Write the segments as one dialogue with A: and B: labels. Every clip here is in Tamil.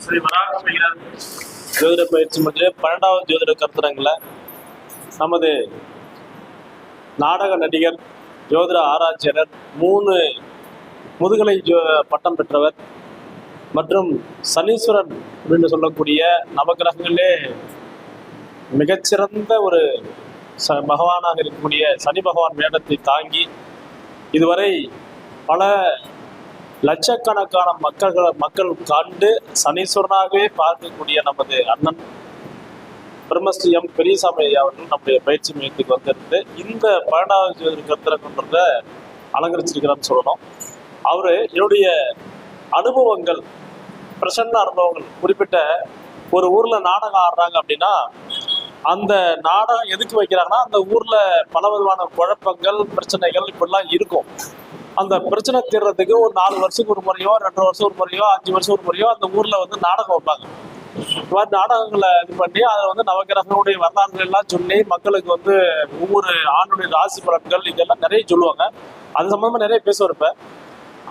A: ஸ்ரீ வராக ஜோதிட பயிற்சி மற்றும் 12வது ஜோதிட கருத்தரங்கில் நமது நாடக நடிகர், ஜோதிட ஆராய்ச்சியாளர், 3 முதுகலை பட்டம் பெற்றவர் மற்றும் சனீஸ்வரன் அப்படின்னு சொல்லக்கூடிய நவகிரகங்களே மிகச்சிறந்த ஒரு பகவானாக இருக்கக்கூடிய சனி பகவான் வேடத்தை தாங்கி இதுவரை பல லட்சக்கணக்கான மக்கள் கண்டு சனீஸ்வரனாகவே பார்க்கக்கூடிய நமது அண்ணன் பிரம்மஸ்ரீ எம் பெரியசாமி அவர்கள் நம்முடைய பயிற்சி மையத்துக்கு வந்திருந்து இந்த 12வது கருத்தரங்கன்றத அலங்கரிச்சிருக்கிறான்னு சொல்லணும். அவரு என்னுடைய அனுபவங்கள், பிரசன்ன அனுபவங்கள், குறிப்பிட்ட ஒரு ஊர்ல நாடகம் ஆடுறாங்க அப்படின்னா அந்த நாடகம் எதுக்கு வைக்கிறாங்கன்னா அந்த ஊர்ல பல விதமான குழப்பங்கள், பிரச்சனைகள் இப்படிலாம் இருக்கும். அந்த பிரச்சனை தீர்றதுக்கு ஒரு 4 வருஷத்துக்கு ஒரு முறையோ, 2 வருஷம் ஒரு முறையோ, 5 வருஷம் ஒரு முறையோ அந்த ஊர்ல நாடகம் வைப்பாங்க. இந்த மாதிரி நாடகங்களை இது பண்ணி அதில் நவகிரகங்களுடைய வரலாறுகள் எல்லாம் சொல்லி மக்களுக்கு ஒவ்வொரு ஆணுடைய ராசி பலன்கள் இதெல்லாம் நிறைய சொல்லுவாங்க. அது சம்பந்தமா நிறைய பேசுவார். இப்ப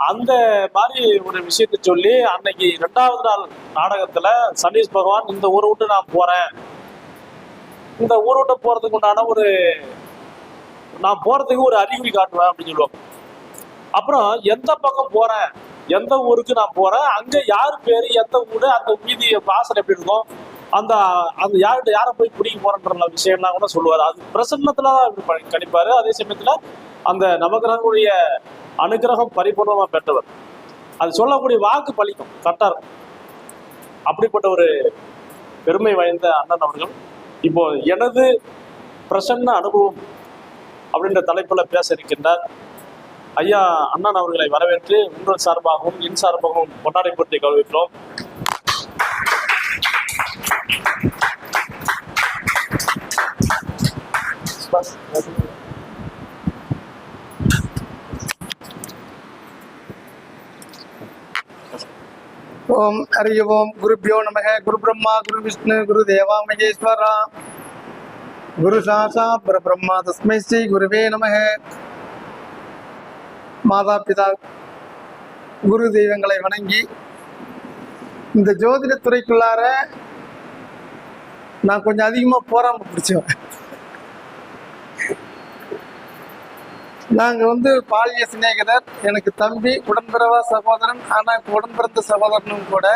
A: அந்த மாதிரி ஒரு விஷயத்தை சொல்லி அன்னைக்கு 2வது நாள் நாடகத்துல சனீஸ் பகவான் இந்த ஊரை விட்டு நான் போறேன், இந்த ஊரை விட்டு போறதுக்கு உண்டான நான் போறதுக்கு ஒரு அறிகுறி காட்டுவேன் அப்படின்னு சொல்லுவாங்க. அப்புறம் எந்த பக்கம் போறேன், எந்த ஊருக்கு நான் போறேன், அங்க யார் பேரு, எந்த ஊரு, அந்த வீதி வாசல் எப்படி இருக்கும், அந்த யாரை போய் பிடிக்க போறன்ற விஷயம்லாம் கூட சொல்லுவாரு. அது பிரசன்னத்துலதான் கணிப்பாரு. அதே சமயத்துல அந்த நவகிரகங்களுடைய அனுகிரகம் பரிபூர்ணமா பெற்றவர். அது சொல்லக்கூடிய வாக்கு பலிக்கும், கரெக்டா இருக்கும். அப்படிப்பட்ட ஒரு பெருமை வாய்ந்த அண்ணன் அவர்கள் இப்போ எனது பிரசன்ன அனுபவம் அப்படின்ற தலைப்புல பேச இருக்கின்றார். ஐயா அண்ணன் அவர்களை வரவேற்று உங்கள் சார்பாகவும் என் சார்பாகவும் கொண்டாடி போட்டி கௌரவிக்கிறோம்.
B: ஓம் ஹரி ஓம். குருபியோ நமக. குரு பிரம்மா, குரு விஷ்ணு, குரு தேவா மகேஸ்வரா, குரு சாசா பரபிரம்மா, தஸ்மை ஸ்ரீ குருவே நமக. மாதா பிதா குரு தெய்வங்களை வணங்கி இந்த ஜோதிட துறைக்குள்ளார நான் கொஞ்சம் அதிகமா போராம பிடிச்சவன். நாங்க பாலிய சிநேகிதர். எனக்கு தம்பி, உடன்பிறவா சகோதரன். ஆனா உடன்பிறந்த சகோதரனும் கூட.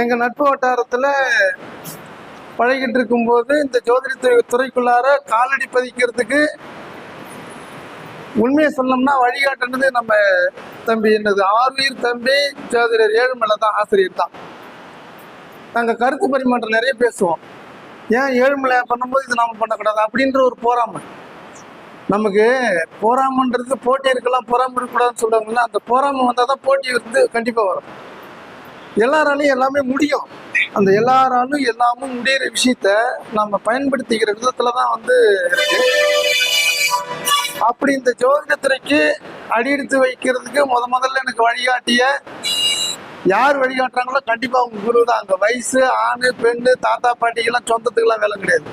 B: எங்க நட்பு வட்டாரத்துல பழகிட்டு இருக்கும்போது இந்த ஜோதிட துறைக்குள்ளார காலடி பதிக்கிறதுக்கு உண்மையை சொல்லணும்னா வழிகாட்டுனது நம்ம தம்பி, என்னது ஆர்வீர் தம்பி ஜோதிடர் ஏழுமலை தான், ஆசிரியர் தான். நாங்கள் கருத்து பரிமாற்றம் நிறைய பேசுவோம். ஏன் ஏழுமலை பண்ணும்போது இது நாம பண்ணக்கூடாது அப்படின்ற ஒரு போராமை. நமக்கு போராமன்றது போட்டி இருக்கலாம், பொறாமை இருக்கக்கூடாதுன்னு சொல்லுவாங்கல்ல, அந்த போராமை வந்தால் தான் போட்டி கண்டிப்பாக வரும். எல்லாராலையும் எல்லாமே முடியும். அந்த எல்லாராலும் எல்லாமும் முடிகிற விஷயத்த நம்ம பயன்படுத்திக்கிற விதத்துல தான் இருக்கு. அப்படி இந்த ஜோதிடத்துறைக்கு அடியெடுத்து வைக்கிறதுக்கு முதல்ல எனக்கு வழிகாட்டிய யார் வழிகாட்டுறாங்களோ கண்டிப்பா அவங்க குரு தான். அங்க வயசு, ஆணு, பெண்ணு, தாத்தா பாட்டிக்கெல்லாம் சொந்தத்துக்கெல்லாம் வேலை கிடையாது.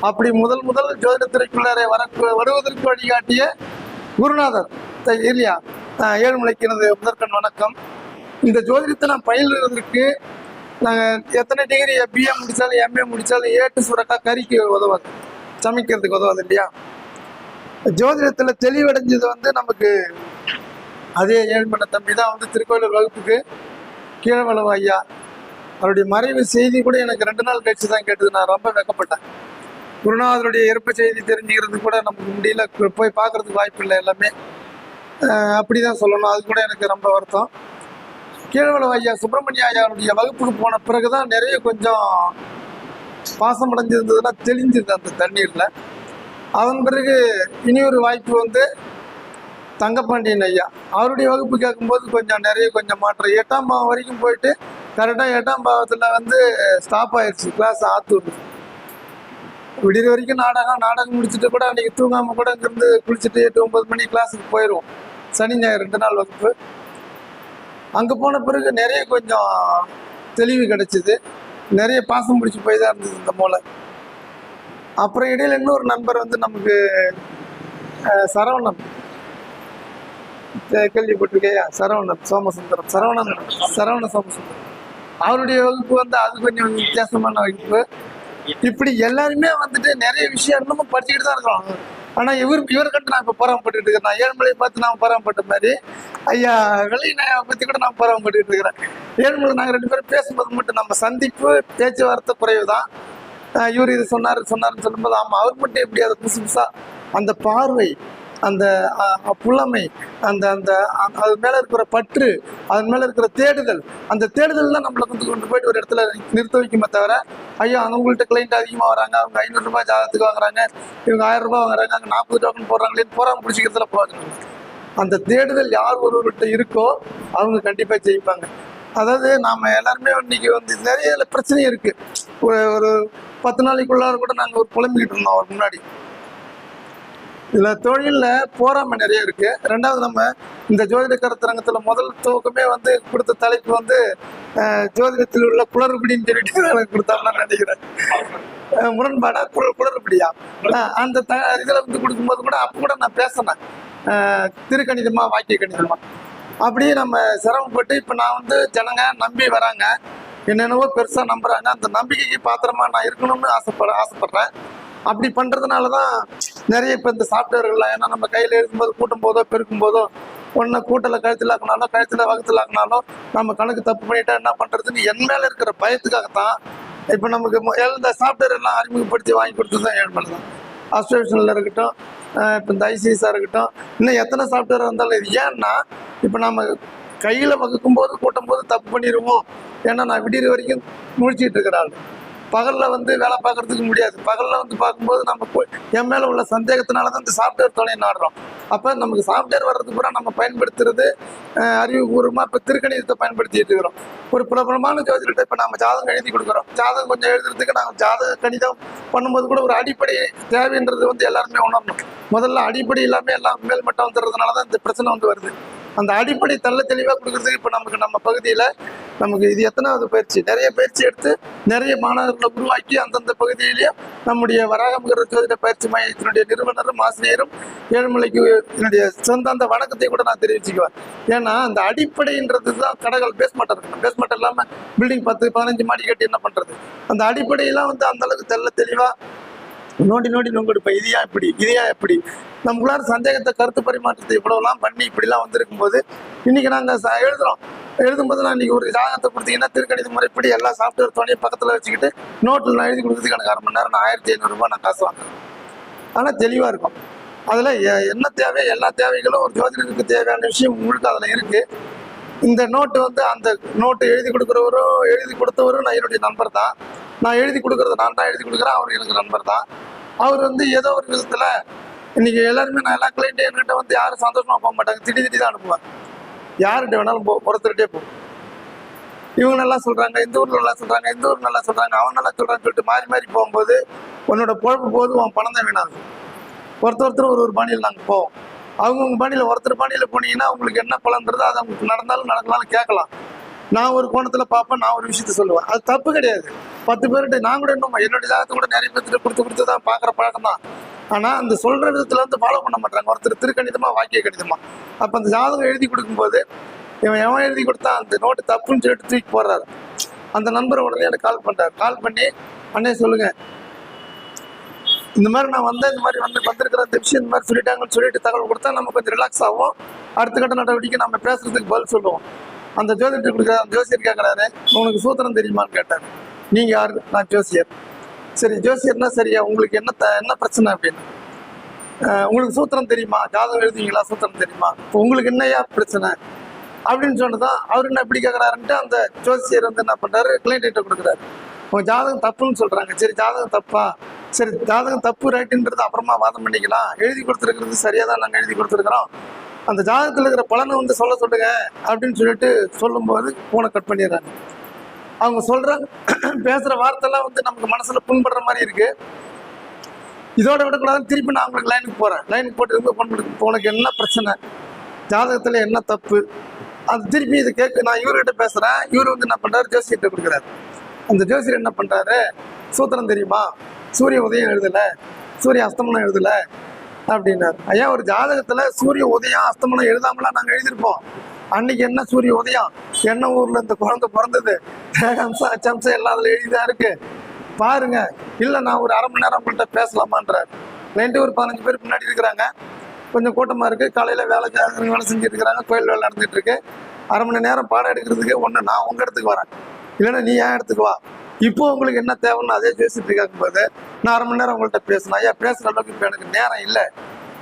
B: அப்படி முதல் ஜோதிடத்துறைக்குள்ளார வருவதற்கு வழிகாட்டிய குருநாதர் இல்லையா, ஏழுமலைக்கு எனது முதற்கண் வணக்கம். இந்த ஜோதிடத்தை நான் பயிலுறதுக்கு நாங்கள் எத்தனை டிகிரி பிஏ முடித்தாலும் எம்ஏ முடித்தாலும் ஏட்டு சுரக்கா கறிக்கு உதவாது, சமைக்கிறதுக்கு உதவாது இல்லையா. ஜோதிடத்தில் தெளிவடைஞ்சது நமக்கு அதே ஏழுமலை தம்பி தான். திருக்கோயிலூர் வகுப்புக்கு கீழவளவு ஐயா அவருடைய மறைவு செய்தி கூட எனக்கு 2 நாள் கழிச்சு தான் கேட்டது. நான் ரொம்ப வெக்கப்பட்டேன். குருநாதருடைய இறப்பு செய்தி தெரிஞ்சுக்கிறது கூட நமக்கு முடியல, போய் பார்க்கறதுக்கு வாய்ப்பு இல்லை. எல்லாமே அப்படிதான் சொல்லணும். அது கூட எனக்கு ரொம்ப வருத்தம். கீழவளவு ஐயா சுப்பிரமணிய ஐயாவுடைய வகுப்புக்கு போன பிறகுதான் நிறைய கொஞ்சம் பாசம் அடைஞ்சிருந்ததுன்னா தெளிஞ்சிருது அந்த தண்ணீர்ல. அதன் பிறகு இனி ஒரு வாய்ப்பு தங்கப்பாண்டியன் ஐயா அவருடைய வகுப்பு கேட்கும்போது கொஞ்சம் மாற்றம். 8ஆம் பாவம் வரைக்கும் போயிட்டு கரெக்டாக 8ஆம் பாவத்தில் ஸ்டாப் ஆயிடுச்சு கிளாஸ். ஆத்தூர் விடிய வரைக்கும் நாடகம் முடிச்சுட்டு கூட அன்றைக்கி தூங்காமல் கூட இங்கேருந்து குளிச்சுட்டு 8-9 மணி கிளாஸுக்கு போயிடுவோம். சனி ஞாயிறு 2 நாள் வகுப்பு. அங்கே போன பிறகு நிறைய கொஞ்சம் தெளிவு கிடைச்சிது. நிறைய பாசம் பிடிச்சி போய் தான் இருந்தது இந்த மூளை. அப்புறம் இடையில இன்னொரு நண்பர் நமக்கு சரவணன் கேள்விப்பட்டிருக்கையா, சரவணன் சோமசுந்தரம், சரவண சோமசுந்தரம் அவருடைய வகுப்பு வந்து அது கொஞ்சம் வித்தியாசமான வகுப்பு. இப்படி எல்லாருமே வந்துட்டு நிறைய விஷயம் இன்னமும் படிச்சுக்கிட்டு தான் இருக்கிறோம். ஆனா இவர்கிட்ட நான் இப்ப பொறாமப்பட்டு இருக்கிறேன். நான் ஏழுமலையை பார்த்து நான் பொறாமப்பட்ட மாதிரி ஐயா வெள்ளையனாவை பத்தி கூட நான் பொறாமப்பட்டு இருக்கிறேன். ஏழுமலை நாங்க 2 பேரும் பேசும்போது மட்டும் நம்ம சந்திப்பு பேச்சுவார்த்தை குறைவு தான். இவர் இது சொன்னாருன்னு சொல்லும்போது ஆமா அவர் மட்டும் எப்படி அதை புதுசு புதுசா அந்த பார்வை, அந்த புலமை, அந்த அந்த அது மேல இருக்கிற பற்று, அது மேல இருக்கிற தேடுதல், அந்த தேடுதல் தான் நம்மளை கொண்டு போயிட்டு ஒரு இடத்துல நிறுத்த வைக்குமே தவிர ஐயா அவங்கள்ட்ட கிளைண்ட் அதிகமாக வராங்க, அவங்க 500 ரூபாய் ஜாதகத்துக்கு வாங்குறாங்க, இவங்க 1000 ரூபாய் வாங்குறாங்க, அங்கே 40 டோக்கன் போடுறாங்களே போறாம பிடிச்சிக்கிறதுல போறாங்க. அந்த தேடுதல் யார் ஒருவர்கிட்ட இருக்கோ அவங்க கண்டிப்பா ஜெயிப்பாங்க. அதாவது நாம எல்லாருமே இன்னைக்கு வந்து நிறைய பிரச்சனை இருக்கு. ஒரு 10 நாளைக்குள்ளார கூட நாங்க ஒரு புலம்பிக்கிட்டு இருந்தோம் அவர் முன்னாடி. இதுல தொழில்ல போராமை நிறைய இருக்கு. ரெண்டாவது நம்ம இந்த ஜோதிட கருத்தரங்கத்துல முதல் துவக்கமே வந்து கொடுத்த தலைப்பு வந்து ஜோதிடத்தில் உள்ள குளறுபடின்னு சொல்லிட்டு எனக்கு கொடுத்தாங்கன்னு நினைக்கிறேன். முரண்பாடா குளறுபடியா அந்த இதுல வந்து கொடுக்கும்போது கூட அப்ப கூட நான் பேசினேன் திருக்கணிதமா வாக்கிய கணிதமா அப்படியே நம்ம சிரமப்பட்டு இப்ப நான் வந்து ஜனங்க நம்பி வராங்க, என்னென்னவோ பெருசா நம்புறாங்க. அந்த நம்பிக்கைக்கு பாத்திரமா நான் இருக்கணும்னு ஆசைப்படுறேன். அப்படி பண்றதுனாலதான் நிறைய இப்ப இந்த சாஃப்ட்வேர்கள்லாம் ஏன்னா நம்ம கையில இருக்கும்போது கூட்டும் போதோ பெருக்கும் போதோ ஒன்னு கூட்டல கழுத்துல ஆக்கினாலும் கழுத்துல வகுத்துல ஆக்கினாலும் நம்ம கணக்கு தப்பு பண்ணிட்டா என்ன பண்றதுன்னு என் மேல இருக்கிற பயத்துக்காகத்தான் இப்ப நமக்கு இந்த சாஃப்ட்வேர் எல்லாம் அறிமுகப்படுத்தி வாங்கி கொடுத்ததுதான் ஏழ்மலை தான். அஸ்ட்ரேஷன்ல இருக்கட்டும், இப்போ இந்த ஐசிஎஸ்ஸாக இருக்கட்டும், இன்னும் எத்தனை சாஃப்ட்வேர் வந்தாலும் இது ஏன்னா இப்போ நம்ம கையில் வகுக்கும் போது கூட்டும் போது தப்பு பண்ணிடுவோம். ஏன்னா நான் விடிகிற வரைக்கும் முழிச்சிட்டு இருக்கிற ஆள். பகலில் வந்து வேலை பார்க்கறதுக்கு முடியாது. பகலில் வந்து பார்க்கும்போது நம்ம என் மேலே உள்ள சந்தேகத்தினால தான் இந்த சாஃப்ட்வேர் துணையை நாடுறோம். அப்போ நமக்கு சாஃப்ட்வேர் வர்றதுக்கு பூரா நம்ம பயன்படுத்துறது அறிவுபூர்வமாக இப்போ திருக்கணிதத்தை பயன்படுத்திட்டு இருக்கிறோம். ஒரு பிரபலமான ஜோதிடத்தை இப்போ நம்ம ஜாதகம் எழுதி கொடுக்குறோம். ஜாதகம் கொஞ்சம் எழுதுறதுக்கு நாங்கள் ஜாதக கணிதம் பண்ணும்போது கூட ஒரு அடிப்படை தேவைன்றது வந்து எல்லாருமே உணரணும். முதல்ல அடிப்படை இல்லாமல் எல்லாம் மேல்மட்டம் வந்துடுறதுனால தான் இந்த பிரச்சனை வந்து வருது. அந்த அடிப்படை தெள்ள தெளிவாக கொடுக்குறதுக்கு இப்போ நமக்கு நம்ம பகுதியில் நமக்கு இது எத்தனாவது பயிற்சி, நிறைய பயிற்சி எடுத்து நிறைய மாணவர்களை உருவாக்கி அந்தந்த பகுதியிலேயே நம்முடைய வராகமுகிற ஜோதிட பயிற்சி மையத்தினுடைய நிறுவனரும் ஆசிரியரும் ஏழுமலைக்கு என்னுடைய சொந்த அந்த வணக்கத்தை கூட நான் தெரிவிச்சுக்குவேன். ஏன்னா அந்த அடிப்படைன்றது தான் கடைகள் பேஸ்மெண்ட் இருக்கணும். பேஸ்மெண்ட் இல்லாமல் பில்டிங் 10-15 மாடி கட்டி என்ன பண்ணுறது? அந்த அடிப்படையெல்லாம் வந்து அந்த அளவுக்கு தெள்ள தெளிவாக நோண்டி நோங்கிடுப்பேன். இதையா எப்படி நமக்குள்ளார சந்தேகத்தை கருத்து பரிமாற்றத்தை இவ்வளவுலாம் பண்ணி இப்படிலாம் வந்திருக்கும் போது இன்னைக்கு நாங்கள் எழுதும்போது நான் இன்னைக்கு ஒரு ஜாதகத்தை கொடுத்தீங்கன்னா திருக்கணித முறைப்படி எல்லா சாஃப்ட்வேர் துணையை பக்கத்தில் வச்சுக்கிட்டு நோட்டில் நான் எழுதி கொடுக்குறதுக்கு எனக்கு 1/2 மணி நேரம் நான் 1500 ரூபாய் நான் காசு வாங்குறேன். ஆனால் தெளிவாக இருக்கும். அதில் என்ன தேவை, எல்லா தேவைகளும் ஒரு ஜோதிடருக்கு தேவையான விஷயம் உங்களுக்கு அதில் இருக்குது. இந்த நோட்டு வந்து அந்த நோட்டு எழுதி கொடுத்தவரும் நான் என்னுடைய நண்பர் தான். நான் எழுதி கொடுக்குறத நான் தான் எழுதி கொடுக்குறேன், அவர் எனக்கு நண்பர் தான். அவர் வந்து ஏதோ ஒரு விதத்தில் இன்னைக்கு எல்லாருமே நான் எல்லா கிளைண்ட்டும் என்கிட்ட வந்து யாரும் சந்தோஷமாக போக மாட்டாங்க, திட்டி தான் அனுப்புவேன். யார்கிட்ட வேணாலும் ஒருத்தருகிட்டே போகும். இவங்க நல்லா சொல்றாங்க, இந்த ஊர்ல நல்லா சொல்றாங்க, இந்த ஊர் நல்லா சொல்றாங்க, அவன் நல்லா சொல்றான்னு சொல்லிட்டு மாறி போகும்போது உன்னோட பொழப்பு போது உன் பணம் தான் வேணாங்க. ஒருத்தர் ஒரு பாணியில் நாங்கள் போவோம். அவங்கவுங்க பாணியில் ஒருத்தர் பாணியில் போனீங்கன்னா உங்களுக்கு என்ன பலன்றது அது அவங்களுக்கு நடந்தாலும் கேட்கலாம். நான் ஒரு கோணத்தில் பார்ப்பேன், நான் ஒரு விஷயத்த சொல்லுவேன். அது தப்பு கிடையாது. 10 பேர்கிட்ட நான் கூட இன்னும் என்னுடைய ஜாதகத்தை கூட நிறைய பேர்கிட்ட கொடுத்து தான் பார்க்குற பழக்கம் தான். ஆனால் அந்த சொல்கிற விதத்தில் வந்து ஃபாலோ பண்ண மாட்டாங்க. ஒருத்தர் திருக்கணிதமாக வாக்கிய கணிதமாக அப்போ அந்த ஜாதகம் எழுதி கொடுக்கும்போது எவன் எழுதி கொடுத்தா அந்த நோட்டு தப்புன்னு சொல்லிட்டு தூக்கி போடுறாரு. அந்த நண்பர் உடனே எனக்கு கால் பண்ணி அண்ணே சொல்லுங்க, இந்த மாதிரி நான் வந்தேன், இந்த மாதிரி வந்திருக்கிற அந்த விஷயம் இந்த மாதிரி சொல்லிட்டாங்கன்னு சொல்லிட்டு தகவல் கொடுத்தா நம்ம கொஞ்சம் ரிலாக்ஸ் ஆகும். அடுத்த கட்ட நடவடிக்கை நம்ம பேசுறதுக்கு பதில் சொல்லுவோம். அந்த ஜோதிடர் கொடுக்குற அந்த ஜோசியர் கேட்குறாரு, உனக்கு சூத்திரம் தெரியுமான்னு கேட்டார். நீங்கள் யாரு? நான் ஜோசியர். சரி ஜோசியர்னா சரியா, உங்களுக்கு என்ன பிரச்சனை அப்படின்னு. உங்களுக்கு சூத்திரம் தெரியுமா, ஜாதகம் எழுதுவீங்களா, சூத்திரம் தெரியுமா, இப்போ உங்களுக்கு என்னையா பிரச்சனை அப்படின்னு சொன்னதான் அவர் என்ன எப்படி கேட்குறாருன்ட்டு அந்த ஜோசியர் வந்து என்ன பண்ணுறாரு, கிளைண்ட்ட கொடுக்குறாரு. உங்க ஜாதகம் தப்புன்னு சொல்கிறாங்க. சரி ஜாதகம் தப்பா, சரி ஜாதகம் தப்பு ரைட்டுன்றது அப்புறமா வாதம் பண்ணிக்கலாம். எழுதி கொடுத்துருக்கிறது சரியாக தான் நாங்கள் எழுதி கொடுத்துருக்குறோம். அந்த ஜாதகத்தில் இருக்கிற பலனை வந்து சொல்லுங்க அப்படின்னு சொல்லிட்டு சொல்லும்போது ஃபோனை கட் பண்ணிடுறாங்க. அவங்க சொல்கிறாங்க, பேசுகிற வார்த்தைலாம் வந்து நமக்கு மனசில் புண்படுற மாதிரி இருக்குது. இதோட விடக்கூடாதுன்னு திருப்பி நான் அவங்களுக்கு லைனுக்கு போகிறேன். லைனுக்கு போட்டு ஃபோன் பண்ணி உனக்கு என்ன பிரச்சனை, ஜாதகத்தில் என்ன தப்பு, அது திருப்பி இதை நான் இவர்கிட்ட பேசுகிறேன். இவர் வந்து என்ன பண்ணுறாரு, ஜோசியர்கிட்ட கொடுக்குறாரு. அந்த ஜோசியர் என்ன பண்ணுறாரு, சூத்திரம் தெரியுமா, சூரிய உதயம் எழுதலை, சூரிய அஸ்தமனம் எழுதலை அப்படின்னாரு. ஐயா ஒரு ஜாதகத்தில் சூரிய உதயம் அஸ்தமனம் எழுதாமலாம் நாங்கள் எழுதியிருப்போம். அன்னைக்கு என்ன சூரிய உதயம், என்ன ஊர்ல இந்த குழந்தை பிறந்தது, அம்சம் அச்சம்சம் எல்லாம் அதுல எழுதிதான் இருக்கு பாருங்க. இல்லை நான் ஒரு அரை மணி நேரம் உங்கள்கிட்ட பேசலாமான்றார். ஒரு 15 பேர் பின்னாடி இருக்கிறாங்க, கொஞ்சம் கூட்டமாக இருக்குது. காலையில் வேலை செஞ்சுட்டு இருக்கிறாங்க, கோயில் வேலை நடந்துட்டு இருக்கு. அரை மணி நேரம் பாடம் எடுக்கிறதுக்கு ஒன்று நான் உங்கள் இடத்துக்கு வரேன், இல்லைன்னா நீ ஏன் இடத்துக்கு வா. இப்போ உங்களுக்கு என்ன தேவைன்னு அதே பேசிட்டு கேட்கும்போது நான் அரை மணி நேரம் உங்கள்கிட்ட பேசணும். ஐயா பேசுகிற அளவுக்கு இப்போ எனக்கு நேரம் இல்லை,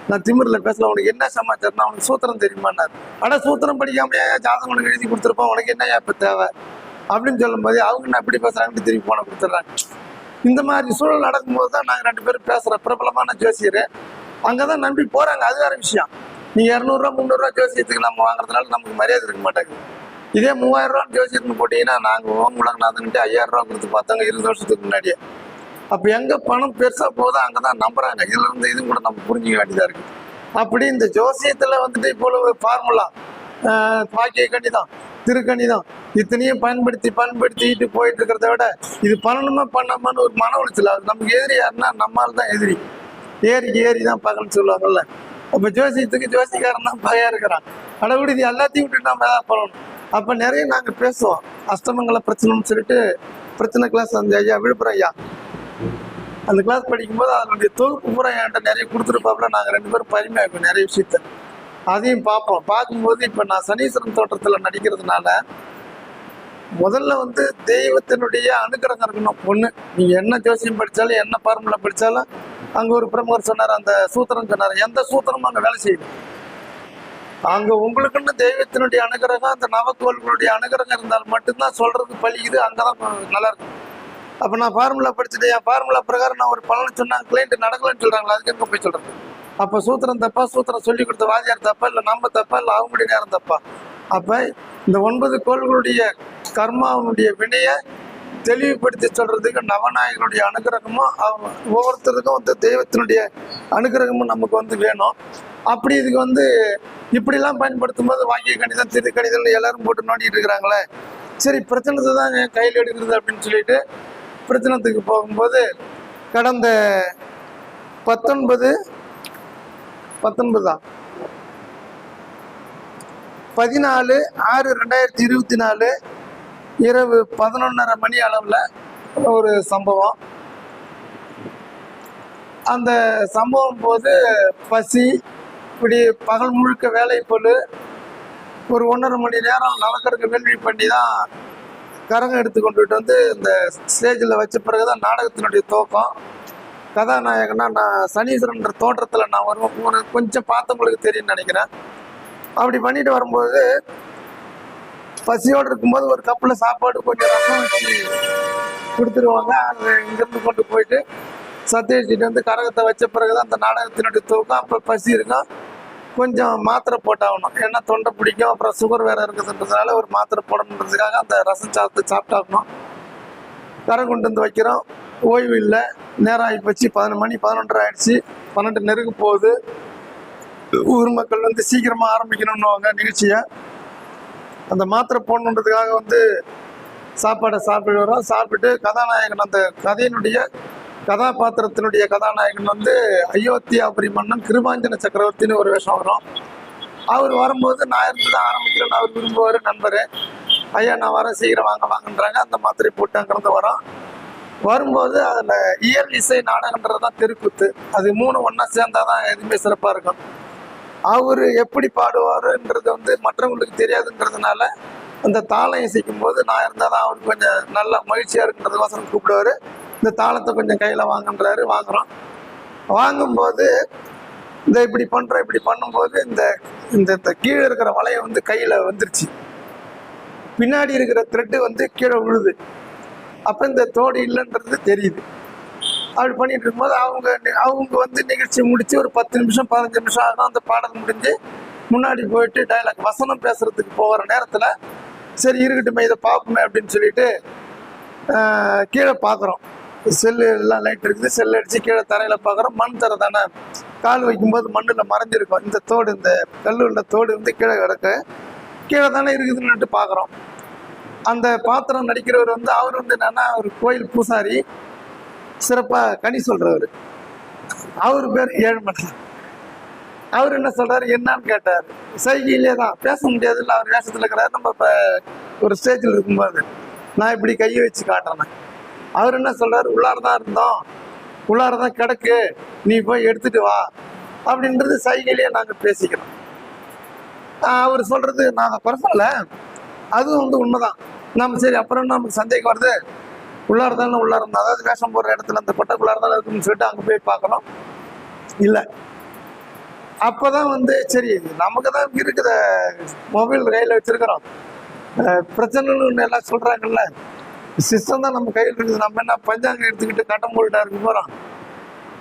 B: நான் திமிரில் பேசல. உனக்கு என்ன சமாச்சாரம், நான் உனக்கு சூத்திரம் தெரியுமான்னார். ஆனால் சூத்திரம் படிக்காம ஏன் ஜாதகம் உனக்கு எழுதி கொடுத்துருப்போம், உனக்கு என்னையா இப்போ தேவை அப்படின்னு சொல்லும்போது அவங்க நான் எப்படி பேசுகிறாங்கன்னு திருப்பி போன கொடுத்துட்றாங்க. இந்த மாதிரி சூழல் நடக்கும்போது தான் நாங்கள் 2 பேரும் பேசுகிற பிரபலமான ஜோசியர் அங்கே தான் நம்பி போகிறாங்க. அது வேறு விஷயம். நீங்கள் 200 300 ஜோசியத்துக்கு நம்ம வாங்குறதுனால நமக்கு மரியாதை இருக்க மாட்டேங்குது. இதே 3000 ஜோசியத்துக்கு போட்டிங்கன்னா நாங்கள் உலகநாதன்ட்டு 5000 கொடுத்து பார்த்தாங்க 20 வருஷத்துக்கு முன்னாடியே. அப்போ எங்கே பணம் பெருசாக போகுதோ அங்கே தான் நம்புகிறாங்க. இதில் இருந்து இது கூட நம்ம புரிஞ்சிக்க வேண்டியதாக இருக்குது. அப்படி இந்த ஜோசியத்தில் வந்துட்டு இப்போ ஃபார்முலா, பாக்கிய கணிதம், திருக்கணிதம் இத்தனையும் பயன்படுத்திட்டு போயிட்டு இருக்கிறத விட இது பண்ணணுமா பண்ணாமான்னு ஒரு மன உளைச்சல். அது நமக்கு எதிரி யாருன்னா நம்மால் தான் எதிரி. ஏரிக்கு ஏரி தான் பகல்னு சொல்லுவாங்கல்ல. அப்போ ஜோசியத்துக்கு ஜோசிக்காரன் தான் பகையாக இருக்கிறான். கடவுள் இது எல்லாத்தையும் விட்டு நம்ம எதாவது பண்ணணும். அப்போ நிறைய நாங்கள் பேசுவோம். அஷ்டமங்கல பிரச்சனைன்னு சொல்லிட்டு பிரச்சனை கிளாஸ் அந்த ஐயா விழுப்புரம் ஐயா அந்த கிளாஸ் படிக்கும்போது அதனுடைய தொகுப்பு பூரா என்கிட்ட நிறைய கொடுத்துருப்பாப்புல. நாங்கள் 2 பேரும் பரிமையாக்கும் நிறைய விஷயத்த அதையும் பார்ப்போம். பார்க்கும்போது இப்போ நான் சனீஸ்வரன் தோற்றத்தில் நடிக்கிறதுனால முதல்ல வந்து தெய்வத்தினுடைய அனுகிரகம் இருக்கணும். ஒன்று, நீங்கள் என்ன ஜோசியம் படித்தாலும் என்ன ஃபார்முலா படித்தாலும் அங்கே ஒரு பிரமுகர் சொன்னார், அந்த சூத்திரம் சொன்னார், எந்த சூத்திரமும் அங்கே வேலை செய்யுது. அங்கே உங்களுக்குன்னு தெய்வத்தினுடைய அனுகிரகம், அந்த நவக்கோள்களுடைய அனுகிரகம் இருந்தால் மட்டும்தான் சொல்கிறது பழிக்குது. அங்கே தான் நல்லா இருக்கும். அப்போ நான் ஃபார்முலா படிச்சுட்டு என் ஃபார்முலா பிரகாரம் நான் ஒரு பலனை சொன்னால் கிளைண்ட் நடக்கலன்னு சொல்கிறாங்களா, அதுக்கு எங்கே போய் சொல்கிறது? அப்போ சூத்திரம் தப்பா, சூத்திரம் சொல்லி கொடுத்த வாதியார் தப்பா, இல்லை நம்ம தப்பா, இல்லை அவங்களுடைய நேரம் தப்பா? அப்போ இந்த 9 கோள்களுடைய கர்மாவனுடைய வினையை தெளிவுபடுத்தி சொல்றதுக்கு நவநாயகனுடைய அனுகிரகமும் அவங்க ஒவ்வொருத்தருக்கும் இந்த தெய்வத்தினுடைய அனுகிரகமும் நமக்கு வந்து வேணும். அப்படி இதுக்கு வந்து இப்படிலாம் பயன்படுத்தும் போது வாக்கிய கணிதம், திருக்கணிதம் எல்லாரும் போட்டு நோண்டிட்டு இருக்கிறாங்களே, சரி பிரச்சனத்தை தான் என் கையில் எடுக்கிறது அப்படின்னு சொல்லிட்டு பிரச்சனத்துக்கு போகும்போது கடந்த 14/6/2024 இரவு 11:30 மணி அளவில் ஒரு சம்பவம். அந்த சம்பவம் போது பசி, இப்படி பகல் முழுக்க வேலை போல் ஒரு 1.5 மணி நேரம் நடக்கிறதுக்கு வேள்வி பண்ணி தான் கரகம் எடுத்து கொண்டுட்டு வந்து இந்த ஸ்டேஜில் வச்ச பிறகு தான் நாடகத்தினுடைய துவக்கம். கதாநாயகனா நான் சனீஸ்வரன்ற தோற்றத்தில் நான் வருவேன். கொஞ்சம் பார்த்தவங்களுக்கு தெரியும்னு நினைக்கிறேன். அப்படி பண்ணிட்டு வரும்போது பசியோடு இருக்கும்போது ஒரு கப்பில் சாப்பாடு கொஞ்சம் ரசம் வச்சு கொடுத்துருவாங்க. அது இங்கேருந்து கொண்டு போயிட்டு சத்தியச்சிட்டு வந்து கரகத்தை வச்ச பிறகுதான் அந்த நாடகத்தினுடைய தூக்கம். அப்போ பசி இருக்கும், கொஞ்சம் மாத்திரை போட்டாகணும், ஏன்னா தொண்டை பிடிக்கும், அப்புறம் சுகர் வேறு இருக்குதுன்றதுனால ஒரு மாத்திரை போடணுன்றதுக்காக அந்த ரசம் சாப்பிட்டாகணும். கரகம் கொண்டு வந்து வைக்கிறோம், ஓய்வு இல்லை, நேரம் ஆகி போச்சு. 11 மணி 11:30 ஆயிடுச்சு, 12 நெருங்க போகுது. ஊர் மக்கள் வந்து சீக்கிரமாக ஆரம்பிக்கணும்னுவாங்க நிகழ்ச்சியை. அந்த மாத்திரை போடணுன்றதுக்காக வந்து சாப்பாடை சாப்பிட்டு வரோம். சாப்பிட்டு கதாநாயகன், அந்த கதையினுடைய கதாபாத்திரத்தினுடைய கதாநாயகன் வந்து அயோத்தியாபுரி மன்னன் கிருபாஞ்சன சக்கரவர்த்தின்னு ஒரு வேஷம் வரும். அவர் வரும்போது நான் இருந்து தான் ஆரம்பிக்கிறேன்னு அவர் விரும்புவார். நண்பர் ஐயா நான் வரேன், சீக்கிரம் வாங்கன்றாங்க. அந்த மாத்திரை போட்டு அங்கிருந்து வரோம். வரும்போது அதில் இயல் இசை நாடகன்றது தான் தெருக்கூத்து. அது 3 ஒன்றா சேர்ந்தால் தான் எதுவுமே சிறப்பாக இருக்கும். அவர் எப்படி பாடுவாருன்றது வந்து மற்றவங்களுக்கு தெரியாதுன்றதுனால அந்த தாளம் இசைக்கும் போது நான் இருந்தால் தான் அவருக்கு கொஞ்சம் நல்லா மகிழ்ச்சியாக இருக்குன்றதுக்கோசரம் கூப்பிடுவார். இந்த தாளத்தை கொஞ்சம் கையில் வாங்கன்றாரு. வாங்குகிறோம். வாங்கும்போது இந்த இப்படி பண்ணும்போது இந்த இந்த கீழே இருக்கிற வளையம் வந்து கையில் வந்துருச்சு. பின்னாடி இருக்கிற த்ரெட்டு வந்து கீழே விழுது. அப்போ இந்த தோடு இல்லைன்றது தெரியுது. அப்படி பண்ணிட்டு இருக்கும்போது அவங்க வந்து நிகழ்ச்சி முடிச்சு ஒரு 10 நிமிஷம் 15 நிமிஷம் ஆகும். அந்த பாடல் முடிஞ்சு முன்னாடி போயிட்டு டைலாக் வசனம் பேசுறதுக்கு போகிற நேரத்தில் சரி இருக்கட்டுமே இதை பார்ப்போமே அப்படின்னு சொல்லிட்டு கீழே பார்க்குறோம். செல்லு எல்லாம் லைட் இருக்குது, செல்லு அடித்து கீழே தரையில் பார்க்குறோம். மண் தர தானே, கால் வைக்கும்போது மண்ணில் மறைஞ்சிருக்கும். இந்த தோடு, இந்த கல்லுள்ள தோடு வந்து கீழே கிடக்கு, கீழே தானே இருக்குதுன்னுட்டு பார்க்குறோம். அந்த பாத்திரம் நடிக்கிறவர் வந்து அவர் வந்து என்னன்னா ஒரு கோயில் பூசாரி, சிறப்பாக கனி சொல்கிறவர். அவர் பேர் ஏழுமலை. அவர் என்ன சொல்றாரு, என்னன்னு கேட்டார். சைகையிலே தான், பேச முடியாது இல்லை, அவர் வேஷத்துல இருக்கிறாரு. நம்ம இப்போ ஒரு ஸ்டேஜில் இருக்கும்போது நான் இப்படி கையை வச்சு காட்டுறேன். அவர் என்ன சொல்றாரு, உள்ளார தான் இருந்தோம், உள்ளார தான் கிடக்கு, நீ போய் எடுத்துட்டு வா அப்படின்றது சைகையிலேயே நாங்கள் பேசிக்கிறோம். அவர் சொல்றது நாங்கள் பரவாயில்ல, அதுவும் வந்து உண்மைதான். நம்ம சரி அப்புறம் நமக்கு சந்தேகம் வருது, உள்ளார தானே உள்ளார இருந்தோம், அதாவது வேஷம் போடுற இடத்துல அந்த கொட்டைக்குள்ளார தானே இருக்குன்னு சொல்லிட்டு அங்கே போய் பார்க்கணும். இல்லை, அப்போதான் வந்து சரி நமக்கு தான் இருக்குத மொபைல் கையில் வச்சிருக்கிறோம், பிரச்சனைன்னு ஒன்று எல்லாம் சொல்கிறாங்கல்ல, சிஸ்டம் தான் நம்ம கையில் இருக்குது, நம்ம என்ன பஞ்சாங்கம் எடுத்துக்கிட்டு கட்டம் போட்டுட்டா இருக்க போகிறோம்,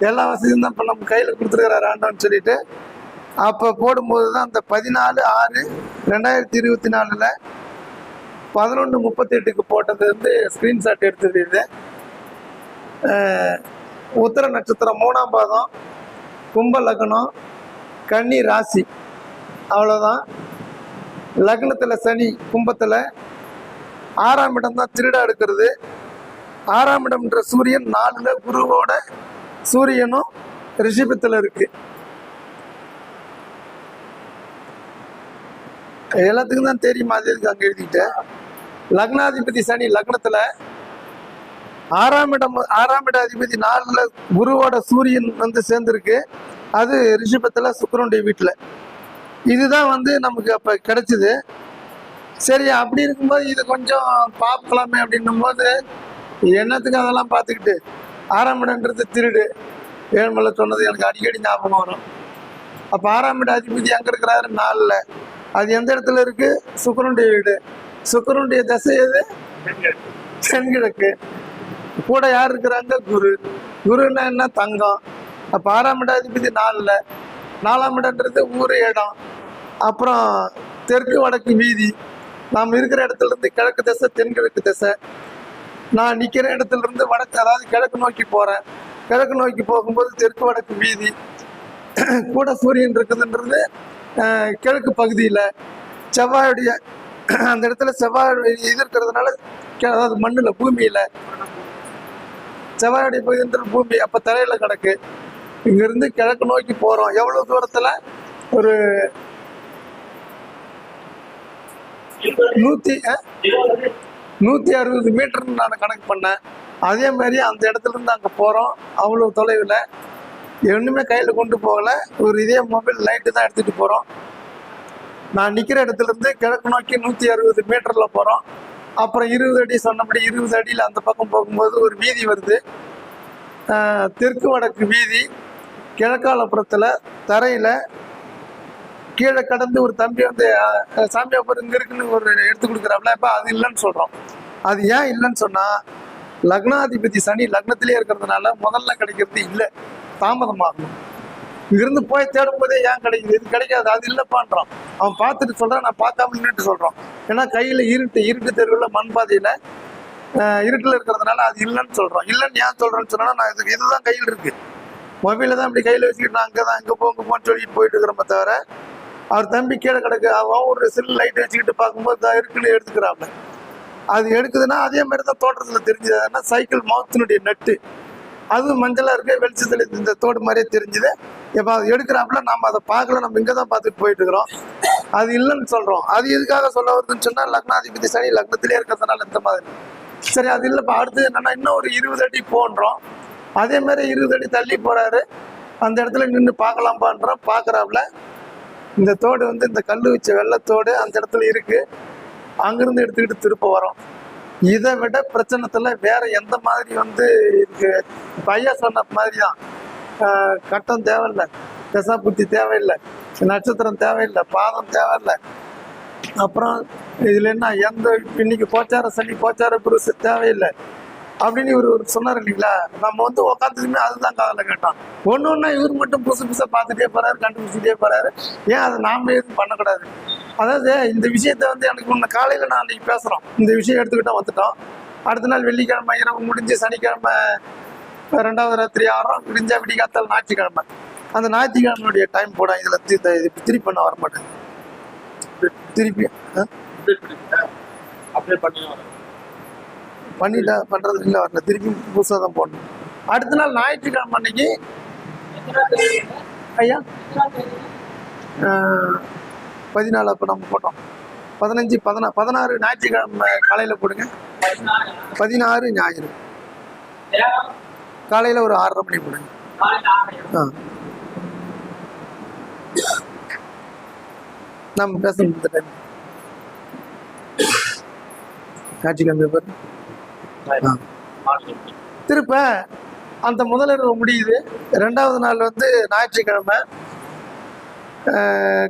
B: எல்லா வசதியும் தான் இப்போ நம்ம கையில் கொடுத்துருக்கிறாரு ஆண்டோன்னு சொல்லிட்டு அப்போ போடும்போது தான் அந்த 14/6/2024 11:38 போட்டது வந்து ஸ்க்ரீன்ஷாட் எடுத்தது. இது உத்திர நட்சத்திரம் 3ஆம் பாதம், கும்ப லக்னம், கன்னி ராசி, அவ்வளோதான். லக்னத்தில் சனி, கும்பத்தில் 6ஆம் இடம் தான் திருடா எடுக்கிறது. 6ஆம் இடம்ன்ற சூரியன் 4ல் குருவோட சூரியனும் ரிஷபத்தில் இருக்கு. எல்லாத்துக்கும் தான் தெரியுமா, அது எதுக்கு அங்கே எழுதிட்டேன். லக்னாதிபதி சனி லக்னத்தில், 6ஆம் இட அதிபதி 4ல் குருவோட சூரியன் வந்து சேர்ந்துருக்கு, அது ரிஷபத்தில் சுக்கிரனுடைய வீட்டில். இதுதான் வந்து நமக்கு அப்போ கிடைச்சிது. சரி, அப்படி இருக்கும்போது இது கொஞ்சம் பார்க்கலாமே அப்படின்னும் போது என்னத்துக்கு அதெல்லாம் பார்த்துக்கிட்டு, 6ஆம் இடம்ன்றது திருடு, ஏழ்மலை சொன்னது எனக்கு அடிக்கடி ஞாபகம் வரும். அப்போ 6ஆம் இட அதிபதி அங்கே இருக்கிறாரு 4ல், அது எந்த இடத்துல இருக்கு, சுக்கிரனுடைய வீடு. சுக்கிரனுடைய தசை எது, தென்கிழக்கு. கூட யார் இருக்கிறாங்க, குரு. குருன்னா என்ன, தங்கம். அப்போ 6ஆம் இட அதிபதி 4ல், 4ஆம் இடம்ன்றது ஊர் இடம். அப்புறம் தெற்கு வடக்கு வீதி, நாம் இருக்கிற இடத்துல இருந்து கிழக்கு திசை, தென்கிழக்கு திசை. நான் நிற்கிற இடத்துல இருந்து வடக்கு, அதாவது கிழக்கு நோக்கி போகிறேன், கிழக்கு நோக்கி போகும்போது தெற்கு வடக்கு வீதி. கூட சூரியன் இருக்குதுன்றது கிழக்கு பகுதியில். செவ்வாயுடைய அந்த இடத்துல செவ்வாய் இது இருக்கிறதுனால, அதாவது மண்ணில் பூமியில் செவ்வாயுடைய பகுதின்றது பூமி, அப்போ தரையில் கிடக்கு. இங்கிருந்து கிழக்கு நோக்கி போகிறோம், எவ்வளோ தூரத்தில், ஒரு 160 மீட்டர்னு நான் கணக்கு பண்ணேன். அதே மாதிரி அந்த இடத்துல இருந்து அங்கே போகிறோம், அவ்வளோ தொலைவில். ஒன்றுமே கையில் கொண்டு போகலை, ஒரு இதே மொபைல் லைட்டு தான் எடுத்துகிட்டு போகிறோம். நான் நிற்கிற இடத்துலேருந்து கிழக்கு நோக்கி 160 மீட்டரில் போகிறோம். அப்புறம் 20 அடி சொன்னபடி 20 அடியில் அந்த பக்கம் போகும்போது ஒரு வீதி வருது, தெற்கு வடக்கு வீதி. கிழக்காலப்புறத்தில் தரையில் கீழே கடந்து ஒரு தம்பி வந்து சாமி அப்புறம் இங்கே இருக்குன்னு ஒரு எடுத்து கொடுக்குறாப்புல. இப்போ அது இல்லைன்னு சொல்கிறோம். அது ஏன் இல்லைன்னு சொன்னால், லக்னாதிபதி சனி லக்னத்திலே இருக்கிறதுனால முதல்ல கிடைக்கிறது இல்லை, தாமதமாகணும். இங்கிருந்து போய் தேடும் போதே ஏன் கிடைக்குது, இது கிடைக்காது, அது இல்லைப்பான்றோம். அவன் பார்த்துட்டு சொல்கிறான், நான் பார்க்காம நின்றுட்டு சொல்கிறோம். ஏன்னா கையில் இருட்டு தெருவில் மண்பாதையில் இருட்டில் இருக்கிறதுனால அது இல்லைன்னு சொல்கிறோம். இல்லைன்னு ஏன் சொல்கிறேன்னு சொன்னால், நான் இதுதான் கையில் இருக்குது, மொபைலில் தான் இப்படி கையில் வச்சுக்கிட்டு நான் அங்கே தான் இங்கே போன்னு சொல்லிட்டு போயிட்டு இருக்கிறோமே தவிர, அவர் தம்பி கீழே கிடக்கு, அவன் ஒரு செல் லைட் வச்சுக்கிட்டு பார்க்கும்போது தான் இருக்குன்னு எடுத்துக்கிறாங்க. அது எடுக்குதுன்னா அதே மாதிரி தான் தோட்டத்தில் தெரிஞ்சுது. ஏன்னா சைக்கிள் மவுத்தினுடைய நட்டு அது மஞ்சளாக இருக்கு, வெளிச்சத்தில் இந்த தோடு மாதிரியே தெரிஞ்சுது. இப்போ அது எடுக்கிறாப்புல நம்ம அதை பார்க்கல, நம்ம இங்கே தான் பார்த்துட்டு போயிட்டு இருக்கிறோம். அது இல்லைன்னு சொல்கிறோம். அது எதுக்காக சொல்ல வருதுன்னு சொன்னால், லக்னாதிபதி சனி லக்னத்திலே இருக்கிறதுனால இந்த மாதிரி. சரி, அது இல்லைப்பா. அடுத்தது என்னன்னா, இன்னும் ஒரு 20 அடி போன்றோம். அதே மாதிரி 20 அடி தள்ளி போகிறாரு, அந்த இடத்துல நின்று பார்க்கலாம்பான்றோம். பார்க்குறாப்புல இந்த தோடு வந்து இந்த கல் வச்ச வெள்ளத்தோடு அந்த இடத்துல இருக்குது, அங்கேருந்து எடுத்துக்கிட்டு திருப்ப வரோம். இதை விட பிரச்சனத்தில் வேற எந்த மாதிரி வந்து இருக்கு. பையா சொன்ன மாதிரி தான், கட்டம் தேவையில்லை, தசா புத்தி தேவையில்லை, நட்சத்திரம் தேவையில்லை, பாதம் தேவையில்லை. அப்புறம் இதில் என்ன, எந்த இன்னைக்கு கோச்சார சனி கோச்சார குரு தேவையில்லை அப்படின்னு இவர் சொன்னார் இல்லைங்களா. நம்ம வந்து உட்காந்துக்குமே அதுதான் காதில் கேட்டோம். ஒன்று ஒன்றா இவர் மட்டும் புதுசாக பார்த்துட்டே போகிறாரு, கண்டுபிடிச்சிட்டே போகிறாரு. ஏன் அதை நாம எதுவும் பண்ணக்கூடாது? அதாவது இந்த விஷயத்த வந்து எனக்கு முன்ன காலையில் நான் அன்றைக்கி பேசுகிறோம், இந்த விஷயம் எடுத்துக்கிட்டோம், வந்துட்டோம். அடுத்த நாள் வெள்ளிக்கிழமை இரவு முடிஞ்சு சனிக்கிழமை 2வது ராத்திரி ஆகிறோம், விடிஞ்சா விடிகாத்தால் ஞாயிற்றுக்கிழமை. அந்த ஞாயிற்றுக்கிழமையுடைய டைம் போட இதில் திருப்பி பண்ண வர மாட்டேன். திருப்பி பண்ணிட்டா பண்ணுறது இல்லை, வரல, திருப்பி புதுசாக தான் போடணும். அடுத்த நாள் ஞாயிற்றுக்கிழமை அன்னைக்கு ஐயா 14 அப்போ நம்ம போட்டோம். 15, 16 ஞாயிற்றுக்கிழமை காலையில் போடுங்க. 16 ஞாயிறு காலையில் ஒரு 6:30 மணி போடுங்க. நம்ம பேச இந்த டைம் ஞாயிற்றுக்கிழமை பேர் திருப்ப அந்த முதலிரவு முடியுது. 2வது நாள் வந்து ஞாயிற்றுக்கிழமை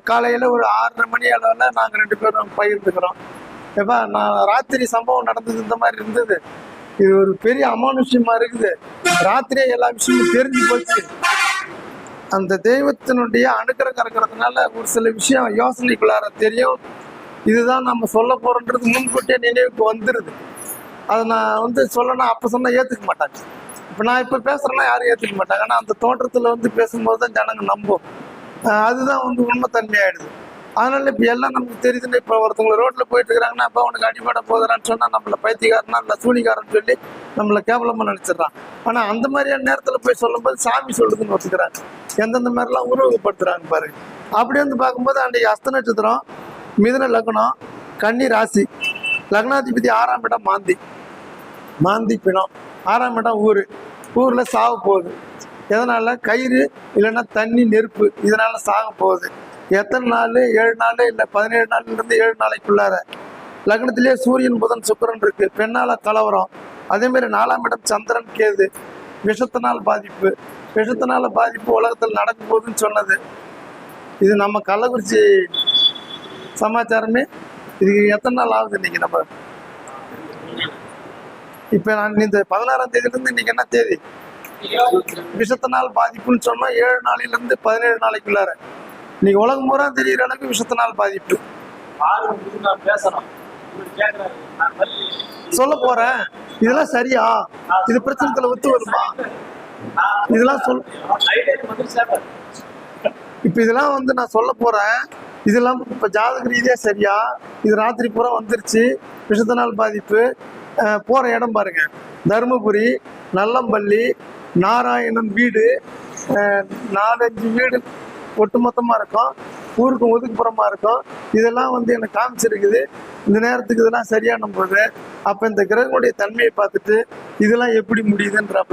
B: காலையில் ஒரு 6:30 மணி அளவில் நாங்கள் 2 பேரும் பகிர்ந்துக்கிறோம். எப்பா நான் ராத்திரி சம்பவம் நடந்தது இந்த மாதிரி இருந்தது, இது ஒரு பெரிய அமானுஷ்யமா இருக்குது, ராத்திரியே எல்லா விஷயமும் தெரிஞ்சு போச்சு. அந்த தெய்வத்தினுடைய அனுக்கிரகம் இருக்கிறதுனால ஒரு சில விஷயம் யோசனைக்குள்ளார தெரியும், இதுதான் நம்ம சொல்ல போறோன்றது முன்கூட்டியே நினைவுக்கு வந்துடுது. அதை நான் வந்து சொல்லணும் அப்போ சொன்னால் ஏற்றுக்க மாட்டாங்க. இப்போ நான் இப்போ பேசுகிறேன்னா யாரும் ஏற்றுக்க மாட்டாங்க. ஆனால் அந்த தோற்றத்தில் வந்து பேசும்போது தான் ஜனங்க நம்பும். அதுதான் வந்து உண்மைத்தன்மையாயிடுது. அதனால இப்போ எல்லாம் நமக்கு தெரியுதுன்னு. இப்போ ஒருத்தவங்களை ரோட்டில் போயிட்டு இருக்கிறாங்கன்னா அப்போ அவனுக்கு அடிபட போதுறான்னு சொன்னால் நம்மளை பைத்தியக்காரனா இல்லை சூனிகாரன்னு சொல்லி நம்மளை கேவலமாக நினச்சிட்றான். ஆனால் அந்த மாதிரியான நேரத்தில் போய் சொல்லும்போது சாமி சொல்லுதுன்னு ஒத்துக்கிறாங்க. எந்தெந்த மாதிரிலாம் உருவகப்படுத்துறாங்க பாருங்க. அப்படி வந்து பார்க்கும்போது அன்றைக்கு அஸ்த நட்சத்திரம், மிதுன லக்னம், கன்னி ராசி, லக்னாதிபதி 6ஆம் இடம் மாந்தி பிணம், 6ஆம் இடம் ஊரில் சாக போகுது. எதனால? கயிறு இல்லைன்னா தண்ணி நெருப்பு, இதனால சாக போகுது. எத்தனை நாள்? 7 நாள் இல்லை 17 நாள்லேருந்து 7 நாளைக்குள்ளார. லக்னத்திலேயே சூரியன் புதன் சுக்கிரன் இருக்கு. பெண்ணால கலவரம். அதே மாதிரி 4ஆம் இடம் சந்திரன் கேது. விஷத்தினால் பாதிப்பு உலகத்தில் நடக்கும் போதுன்னு சொன்னது. இது நம்ம கள்ளக்குறிச்சி சமாச்சாரமே. இதுக்கு எத்தனை நாள் ஆகுது இன்னைக்கு? நம்ம இப்போ நான் இந்த 16ஆம் தேதியிலேருந்து இன்னைக்கு என்ன தேதி? விஷத்தினால் பாதிப்புன்னு சொன்னோம். 7 நாளிலிருந்து 17 நாளைக்குள்ளார. இன்னைக்கு உலகம் பூரா தெரிகிற அளவுக்கு விஷத்தினால் பாதிப்பு. சொல்ல போறேன். இதெல்லாம் சரியா? இது பிரச்சனைகளை ஒத்து வருமா? இதெல்லாம் இப்ப இதெல்லாம் வந்து நான் சொல்ல போறேன். இதெல்லாம் இப்ப ஜாதக ரீதியா சரியா? இது ராத்திரி பூரா வந்துருச்சு. விஷத்தினால் பாதிப்பு. போற இடம் பாருங்க, தருமபுரி, நல்லம்பள்ளி, நாராயணன் வீடு, 4-5 வீடு ஒட்டுமொத்தமாக இருக்கும். ஊருக்கு ஒதுக்குப்புறமா இருக்கும். இதெல்லாம் வந்து எனக்கு காமிச்சிருக்குது. இந்த நேரத்துக்கு இதெல்லாம் சரியான போது அப்போ இந்த கிரகங்களுடைய தன்மையை பார்த்துட்டு இதெல்லாம் எப்படி முடியுதுன்ற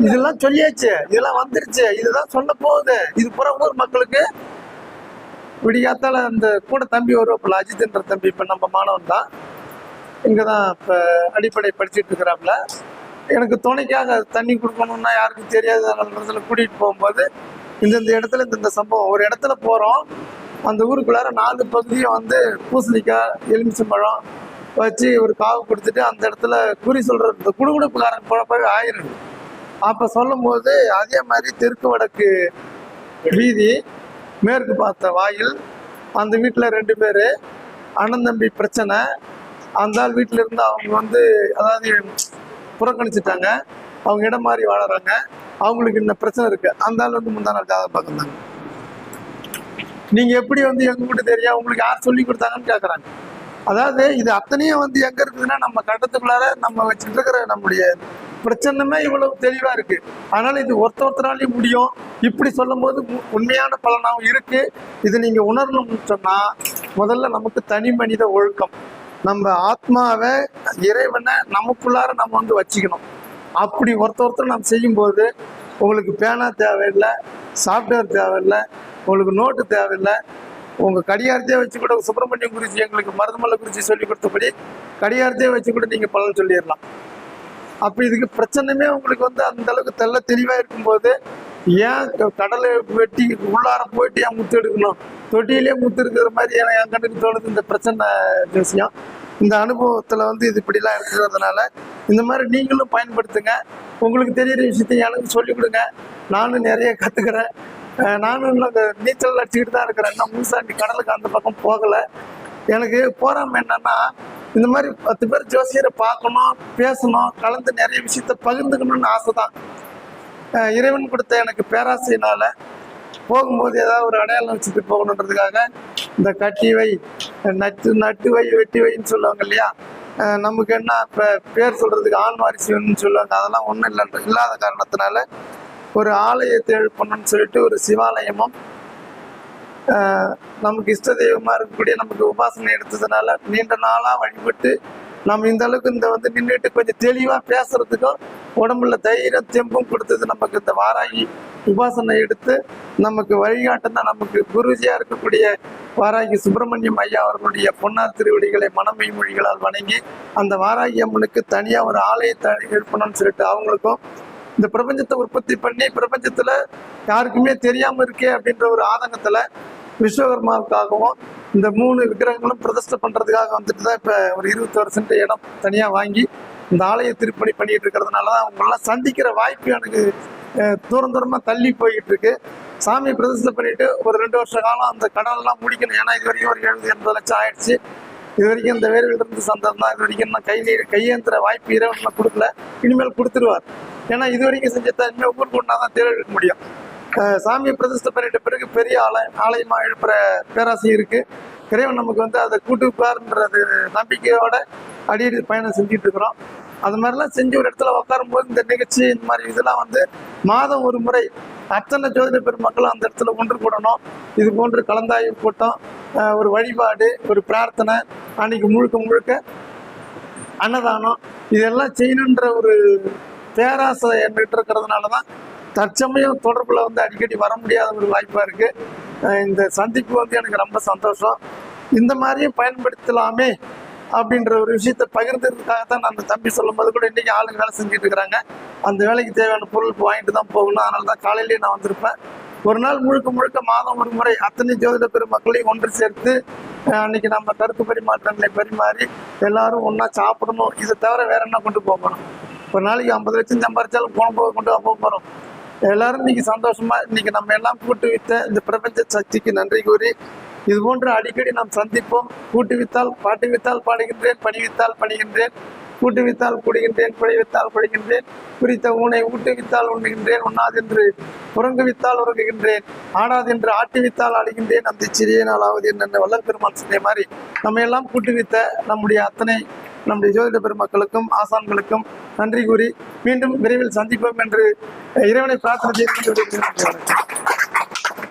B: இதெல்லாம் சொல்லியாச்சு, இதெல்லாம் வந்துருச்சு, இதுதான் சொல்ல போகுது. இது புற ஊர் மக்களுக்கு விடியாத்தால அந்த கூட தம்பி வருவாப்புல, அஜித்ன்ற தம்பி, இப்போ நம்ம மாணவன் தான், இங்கே தான் இப்போ அடிப்படை படிச்சுட்டு இருக்கிறாப்புல. எனக்கு துணைக்காக தண்ணி கொடுக்கணும்னா யாருக்கும் தெரியாது இடத்துல கூட்டிகிட்டு போகும்போது இந்த இடத்துல இந்த சம்பவம். ஒரு இடத்துல போகிறோம், அந்த ஊருக்குள்ளார 4 பகுதியும் வந்து பூசணிக்காய், எலுமிச்சம்பழம் வச்சு ஒரு காவு கொடுத்துட்டு அந்த இடத்துல குறி சொல்கிற இந்த குடுகுடுப்புக்காரன் குழப்பவே ஆயிருக்கு. அப்போ சொல்லும் போது அதே மாதிரி தெற்கு வடக்கு வீதி, மேற்கு பார்த்த வாயில், அந்த வீட்டில் 2 பேர் அண்ணன் தம்பி பிரச்சனை. அந்த ஆள் வீட்டில் இருந்து அவங்க வந்து அதாவது புறக்கணிச்சிட்டாங்க, அவங்க இடம் மாதிரி வாழறாங்க, அவங்களுக்கு இந்த பிரச்சனை இருக்கு. அந்த ஆள் வந்து முந்தா நாள் ஜாதகம் பார்க்குறாங்க. நீங்க எப்படி வந்து எங்க வீட்டு தெரியா, உங்களுக்கு யார் சொல்லி கொடுத்தாங்கன்னு கேட்குறாங்க. அதாவது இது அத்தனையும் வந்து எங்க இருக்குதுன்னா நம்ம கட்டத்துக்குள்ளார நம்ம வச்சுட்டு இருக்கிற நம்முடைய பிரச்சனைமே இவ்வளவு தெளிவா இருக்கு. அதனால இது ஒருத்தராலையும் முடியும். இப்படி சொல்லும் போது உண்மையான பலனாகவும் இருக்கு. இது நீங்க உணரணும்னு சொன்னா முதல்ல நமக்கு தனி மனித ஒழுக்கம், நம்ம ஆத்மாவை, இறைவனை நமக்குள்ளார நம்ம வந்து வச்சுக்கணும். அப்படி ஒருத்தர் நம்ம செய்யும்போது உங்களுக்கு பேனா தேவையில்லை, சாஃப்ட்வேர் தேவையில்லை, உங்களுக்கு நோட்டு தேவையில்லை. உங்கள் கடிகாரத்தையே வச்சு கூட சுப்பிரமணியம் குறிச்சி எங்களுக்கு மருதமல்ல குறிச்சி சொல்லி கொடுத்தபடி கடிகாரத்தையே வச்சு கூட நீங்கள் பலன் சொல்லிடலாம். அப்போ இதுக்கு பிரச்சனையுமே உங்களுக்கு வந்து அந்த அளவுக்கு தெல்ல தெளிவாக இருக்கும்போது ஏன் கடலை வெட்டி உள்ளார போயிட்டு ஏன் முத்து எடுக்கணும்? தொட்டியிலே முத்து இருக்கிற மாதிரி என் கண்ணுக்கு தோணுது இந்த பிரச்சனை விஷயம். இந்த அனுபவத்தில் வந்து இது இப்படிலாம் இருக்கிறதுனால இந்த மாதிரி நீங்களும் பயன்படுத்துங்க. உங்களுக்கு தெரியிற விஷயத்த எனக்கு சொல்லிக் கொடுங்க. நானும் நிறைய கற்றுக்கிறேன். நானும் இன்னும் இந்த நீச்சல் அடிச்சுக்கிட்டு தான் இருக்கிறேன். இன்னும் முழுசாண்டி கடலுக்கு அந்த பக்கம் போகலை. எனக்கு போகாமல் என்னன்னா இந்த மாதிரி 10 பேர் ஜோசியரை பார்க்கணும், பேசணும், கலந்து நிறைய விஷயத்த பகிர்ந்துக்கணும்னு ஆசை தான். இறைவன் கொடுத்த எனக்கு பேராசையினால போகும்போது ஏதாவது ஒரு அடையாளம் வச்சுட்டு போகணுன்றதுக்காக இந்த கட்டி வை, நட்டு வை, வெட்டி வைன்னு சொல்லுவாங்க இல்லையா, நமக்கு என்ன இப்போ பேர் சொல்கிறதுக்கு ஆண் வாரிசு வேணும்னு சொல்லுவாங்க, அதெல்லாம் ஒன்றும் இல்லாத காரணத்தினால ஒரு ஆலயத்தை எழுப்பணும்னு சொல்லிட்டு ஒரு சிவாலயமும் நமக்கு இஷ்ட தெய்வமாக இருக்கக்கூடிய நமக்கு உபாசனை எடுத்ததுனால நீண்ட நாளாக வழிபட்டு நம்ம இந்த அளவுக்கு இந்த வந்து நின்றுட்டு கொஞ்சம் தெளிவாக பேசுறதுக்கும் உடம்புல தைரியம் தெம்பும் கொடுத்தது நமக்கு இந்த வாராகி உபாசனை எடுத்து நமக்கு வழிகாட்டுனா நமக்கு குருஜியாக இருக்கக்கூடிய வாராகி சுப்பிரமணியம் ஐயா அவர்களுடைய பொன்னார் திருவடிகளை மனமை மொழிகளால் வணங்கி அந்த வாராகி அம்மனுக்கு தனியாக ஒரு ஆலயத்தை எழுப்பணும்னு சொல்லிட்டு அவங்களுக்கும் இந்த பிரபஞ்சத்தை உற்பத்தி பண்ணி பிரபஞ்சத்தில் யாருக்குமே தெரியாமல் இருக்கே அப்படின்ற ஒரு ஆதங்கத்தில் விஸ்வகர்மாவுக்காகவும் இந்த 3 விக்கிரகங்களும் பிரதிஷ்டை பண்ணுறதுக்காக வந்துட்டு தான் இப்போ ஒரு 21 சென்ட் இடம் தனியாக வாங்கி இந்த ஆலய திருப்பணி பண்ணிட்டு இருக்கிறதுனால தான் அவங்களெல்லாம் சந்திக்கிற வாய்ப்பு எனக்கு தூரமாக தள்ளி போய்கிட்டு இருக்கு. சாமி பிரதிஷ்டை பண்ணிட்டு ஒரு 2 வருஷ காலம் அந்த கடனெல்லாம் முடிக்கணும். ஏன்னா இது வரைக்கும் ஒரு 70-80 லட்சம் ஆயிடுச்சு. இது வரைக்கும் இந்த வேர்விலிருந்து சந்தம் தான். இது வரைக்கும் நான் கையேந்திர வாய்ப்பு இறைவன் கொடுக்கல, இனிமேல் கொடுத்துருவார். ஏன்னா இது வரைக்கும் செஞ்சதை இனிமேல் ஊருக்கு ஒன்றா தான் தேட எடுக்க முடியும். சாமியை பிரதிஷ்டை பண்ணிட்ட பிறகு பெரிய ஆலயமாக எழுப்புற பேராசை இருக்கு. இறைவன் நமக்கு வந்து அதை கூட்டுப்பார்ன்றது நம்பிக்கையோட அடியடி பயணம் செஞ்சுட்டு இருக்கிறோம். அது மாதிரிலாம் செஞ்சு ஒரு இடத்துல உட்காரும்போது இந்த நிகழ்ச்சி இந்த மாதிரி இதெல்லாம் வந்து மாதம் ஒரு முறை அத்தனை ஜோதிட பெருமக்களும் அந்த இடத்துல ஒன்று கூடணும். இது போன்று கலந்தாய்வு கூட்டம், ஒரு வழிபாடு, ஒரு பிரார்த்தனை, அன்னைக்கு முழுக்க அன்னதானம் இதெல்லாம் செய்யணுன்ற ஒரு பேராசை என்கிட்ட இருக்கிறதுனால தான் தற்சமயம் தொடர்பில் வந்து அடிக்கடி வர முடியாத ஒரு வாய்ப்பாக இருக்குது. இந்த சந்திப்பு வந்து எனக்கு ரொம்ப சந்தோஷம். இந்த மாதிரியும் பயன்படுத்தலாமே அப்படின்ற ஒரு விஷயத்தை பகிர்ந்ததுக்காக தான் நான் அந்த தம்பி சொல்லும்போது கூட இன்றைக்கி ஆளுங்க வேலை செஞ்சுட்டு இருக்கிறாங்க. அந்த வேலைக்கு தேவையான பொருள் வாங்கிட்டு தான் போகணும். அதனால தான் காலையிலேயே நான் வந்திருப்பேன். ஒரு நாள் முழுக்க மாதம் ஒரு முறை அத்தனை ஜோதிட பெருமக்களையும் ஒன்று சேர்த்து அன்னைக்கு நம்ம கருத்து பரிமாற்றங்களை பரிமாறி எல்லாரும் ஒன்றா சாப்பிடணும். இதை தவிர வேற என்ன கொண்டு போகணும்? ஒரு நாளைக்கு 50 லட்சம் சம்பாரிச்சாலும் கொண்டு போகிறோம். எல்லாரும் இன்னைக்கு சந்தோஷமா இன்னைக்கு நம்ம எல்லாம் கூட்டுவித்த இந்த பிரபஞ்ச சக்திக்கு நன்றி கூறி இது போன்று அடிக்கடி நாம் சந்திப்போம். கூட்டுவித்தால் பாட்டுவித்தால் பாடுகின்றேன், பணிவித்தால் பணிகின்றேன், கூட்டுவித்தால் கூடுகின்றேன், குழைவித்தால் குழைகின்றேன், குறித்த ஊனை ஊட்டுவித்தால் உண்ணுகின்றேன், உண்ணாதென்று உறங்குவித்தால் உறங்குகின்றேன், ஆடாதென்று ஆட்டுவித்தால் ஆடுகின்றேன், அந்த சிறிய நாளாவது என்ன வல்லல் பெருமான் சொன்ன மாதிரி நம்ம எல்லாம் கூட்டுவித்த நம்முடைய ஜோதிட பெருமக்களுக்கும் ஆசான்களுக்கும் நன்றி கூறி மீண்டும் விரைவில் சந்திப்போம் என்று இறைவனை பிரார்த்தனை செய்து